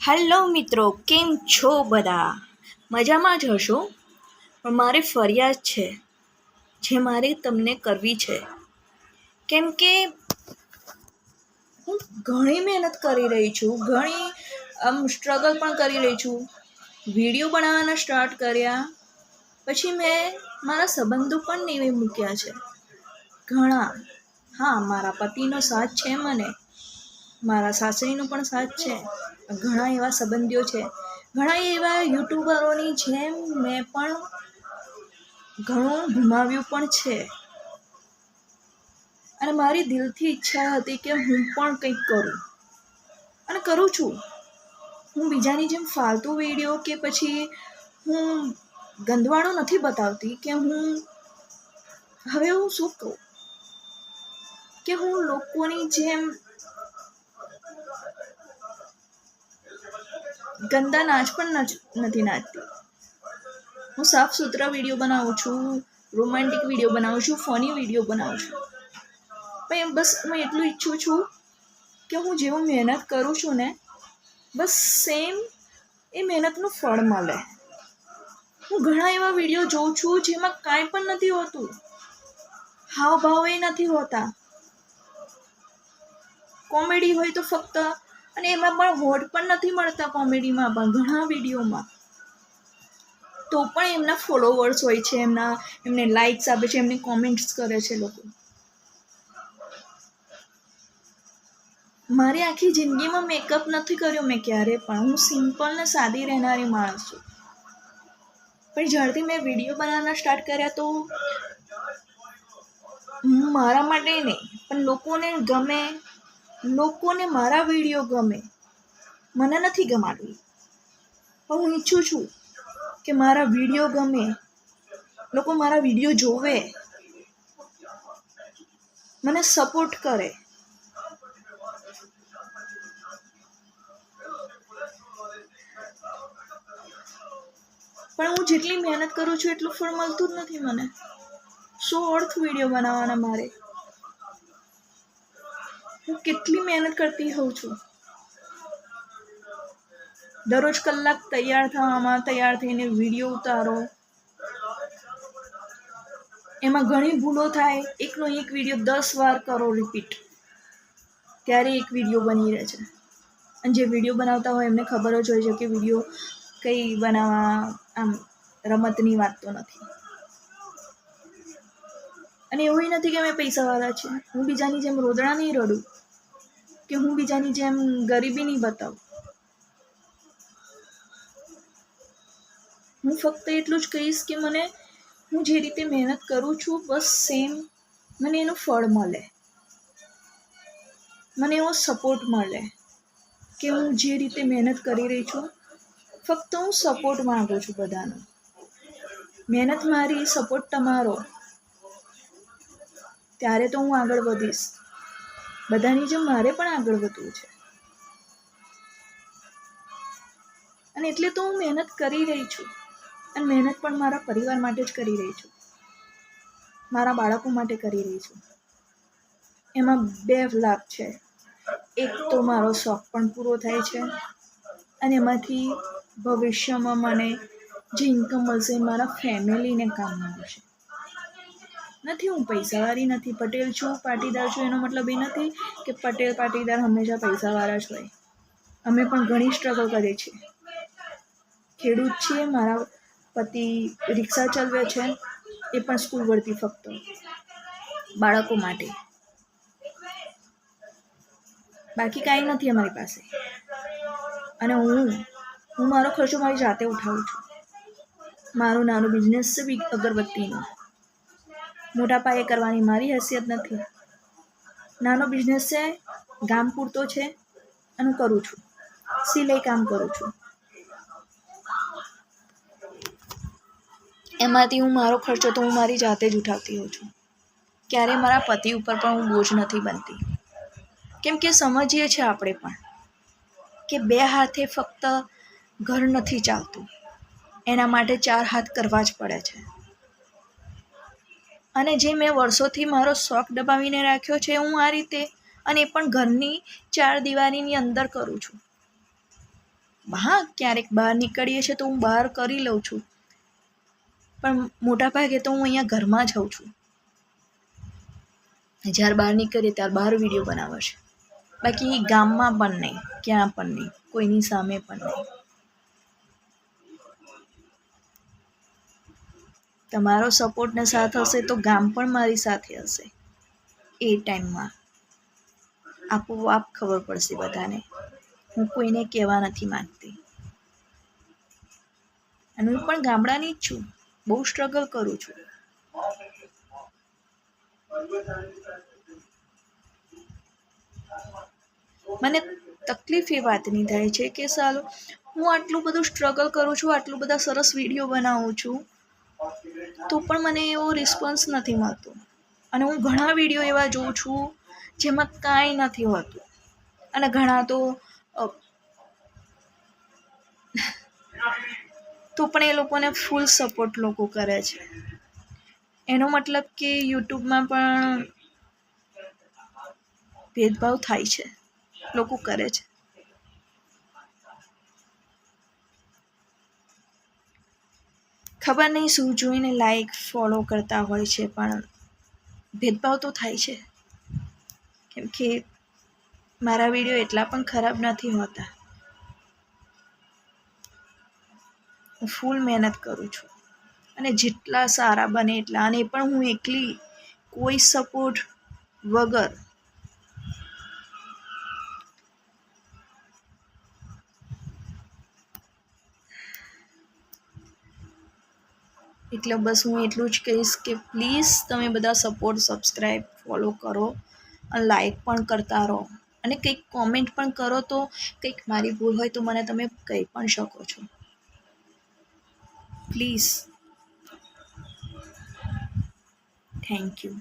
Hello મિત્રો, કેમ છો બધા? મજામાં જ હશો. પણ મારી ફરિયાદ છે જે મારે તમને કરવી છે, કેમ કે હું ઘણી મહેનત કરી રહી છું, ઘણી સ્ટ્રગલ પણ કરી રહી છું. વિડીયો બનાવવાના સ્ટાર્ટ કર્યા પછી મેં મારા સંબંધો પણ નીવે મૂક્યા છે ઘણા. હા, મારા પતિનો સાથ છે, મને મારા સાસરીનો પણ સાથ છે. ઘણા એવા સંબંધીઓ છે, ઘણા એવા યુટ્યુબરોની જેમ મેં પણ ઘણું ગુમાવ્યું પણ છે. અને મારી દિલથી ઈચ્છા હતી કે હું પણ કંઈક કરું, અને કરું છું. હું બીજાની જેમ ફાલતુ વિડીયો કે પછી હું ગંદવાળો નથી બતાવતી કે હવે હું શું કહું કે હું લોકોની જેમ ગંદા નાચ પણ નથી નાચતી. હું સાફ સુથરા વિડીયો બનાવું છું, રોમેન્ટિક વિડીયો બનાવું છું, ફની વિડીયો બનાવું છું. પણ બસ હું એટલું ઈચ્છું છું કે હું જેવું મહેનત કરું છું ને, બસ સેમ એ મહેનતનું ફળ મળે. હું ઘણા એવા વિડીયો જોઉં છું જેમાં કાંઈ પણ નથી હોતું, હાવભાવ એ નથી હોતા. કોમેડી હોય તો ફક્ત, અને એમાં પણ હોઠ પણ નથી મળતા કોમેડીમાં પણ ઘણા વિડીયોમાં. તો પણ એમના ફોલોવર્સ હોય છે, એમને લાઇક્સ આપે છે, એમને કોમેન્ટ્સ કરે છે લોકો. મારી આખી જિંદગીમાં મેકઅપ નથી કર્યો મેં ક્યારે પણ. હું સિમ્પલ ને સાદી રહેનારી માણસ છું. પણ જ્યારથી મેં વિડીયો બનાવવાના સ્ટાર્ટ કર્યા તો મારા માટે નહીં, પણ લોકોને ગમે, લોકોને મારા વિડીયો ગમે. મને નથી ગમાડવી, પણ હું ઈચ્છું છું કે મારા વિડીયો ગમે, લોકો મારા વિડીયો જોવે, મને સપોર્ટ કરે. પણ હું જેટલી મહેનત કરું છું એટલું ફળ મળતું જ નથી મને. શું અર્થ વિડીયો બનાવવાના મારે? હું કેટલી મહેનત કરતી હોઉં છું. દરરોજ કલાક તૈયાર થઈને વિડીયો ઉતારો, એમાં ઘણી ભૂલો થાય. એકનો એક વિડીયો 10 વાર કરો રિપીટ, ત્યારે એક વિડીયો બની રહે છે. અને જે વિડીયો બનાવતા હોય એમને ખબર જ હોય છે કે વિડીયો કઈ બનાવવા, આમ રમતની વાત તો નથી. અને એવું નથી કે અમે પૈસાવાળા છીએ. હું બીજાની જેમ રોદડા નહીં રડું, કે હું બીજાની જેમ ગરીબી નહીં બતાવું. હું ફક્ત એટલું જ કહીશ કે હું જે રીતે મહેનત કરું છું, બસ સેમ મને એનું ફળ મળે, મને એવો સપોર્ટ મળે કે હું જે રીતે મહેનત કરી રહી છું, ફક્ત હું સપોર્ટ માગું છું બધાનો. મહેનત મારી, સપોર્ટ તમારો, ત્યારે તો હું આગળ વધીશ. બધાની જેમ મારે પણ આગળ વધવું છે, અને એટલે તો હું મહેનત કરી રહી છું. અને મહેનત પણ મારા પરિવાર માટે જ કરી રહી છું, મારા બાળકો માટે કરી રહી છું. એમાં 2 લાભ છે. એક તો મારો શોખ પણ પૂરો થાય છે, અને એમાંથી ભવિષ્યમાં મને જે ઇન્કમ મળશે એ મારા ફેમિલીને કામ આવશે. નથી, હું પૈસાવાળી નથી. પટેલ છું, પાટીદાર છું, એનો મતલબ એ નથી કે પટેલ પાટીદાર હંમેશા પૈસાવાળા જ હોય. અમે પણ ઘણી સ્ટ્રગલ કરીએ છીએ. ખેડૂત છીએ, મારા પતિ રિક્ષા ચલાવે છે, એ પણ સ્કૂલ વળતી ફક્ત બાળકો માટે. બાકી કાંઈ નથી અમારી પાસે. અને હું મારો ખર્ચો મારી જાતે ઉઠાવું છું. મારું નાનું બિઝનેસ છે અગરબત્તીનું. મોટા પાયે કરવાની મારી હેસિયત નથી. નાનો બિઝનેસ છે, ગામ પૂરતો છે, અને કરું છું. સિલાઈ કામ કરું છું. એમાંથી મારો ખર્ચો તો હું મારી જાતે જ ઉઠાવતી હોઉં છું. ક્યારેય મારા પતિ ઉપર પણ હું બોજ નથી બનતી. કેમ કે સમજીએ છીએ આપણે પણ કે 2 હાથે ફક્ત ઘર નથી ચાલતું, એના માટે 4 હાથ કરવા જ પડે છે. અને જે મેં વર્ષોથી મારો શોખ દબાવીને રાખ્યો છે, હું આ રીતે, અને એ પણ ઘરની 4 દિવારીની અંદર કરું છું. હા, ક્યારેક બહાર નીકળીએ છીએ તો હું બહાર કરી લઉં છું, પણ મોટા ભાગે તો હું અહીંયા ઘરમાં જ હોઉં છું. જ્યારે બહાર નીકળીએ ત્યારે બહાર વિડીયો બનાવે છે, બાકી ગામમાં પણ નહીં, ક્યાં પણ નહીં, કોઈની સામે પણ નહીં. તમારો સપોર્ટ ને સાથ હશે તો ગામ પણ મારી સાથે હશે. એ ટાઈમમાં આપોઆપ ખબર પડશે બધાને. હું કોઈને કહેવા નથી માંગતી. અને હું પણ ગામડાની જ છું, બહુ સ્ટ્રગલ કરું છું. મને તકલીફ એ વાતની થાય છે કે સાલું હું આટલું બધું સ્ટ્રગલ કરું છું, આટલું બધા સરસ વિડીયો બનાવું છું, તો પણ મને એવો રિસ્પોન્સ નથી મળતો. અને હું ઘણા વિડીયો એવા જોઉં છું જેમાં કાંઈ નથી હોતું, અને ઘણા તો પણ એ લોકોને ફૂલ સપોર્ટ લોકો કરે છે. એનો મતલબ કે યુટ્યુબમાં પણ ભેદભાવ થાય છે, લોકો કરે છે. ખબર નહીં શું જોઈને લાઈક ફોલો કરતા હોય છે, પણ ભેદભાવ તો થાય છે. કેમ કે મારા વિડીયો એટલા પણ ખરાબ નથી હોતા. હું ફૂલ મહેનત કરું છું, અને જેટલા સારા બને એટલા, અને એ પણ હું એકલી, કોઈ સપોર્ટ વગર. એટલે બસ હું એટલું જ કહીશ કે પ્લીઝ તમે બધા સપોર્ટ, સબસ્ક્રાઈબ, ફોલો કરો અને લાઈક પણ કરતા રહો. અને કંઈક કોમેન્ટ પણ કરો, તો કંઈક મારી ભૂલ હોય તો મને તમે કહી પણ શકો છો. પ્લીઝ. Thank you.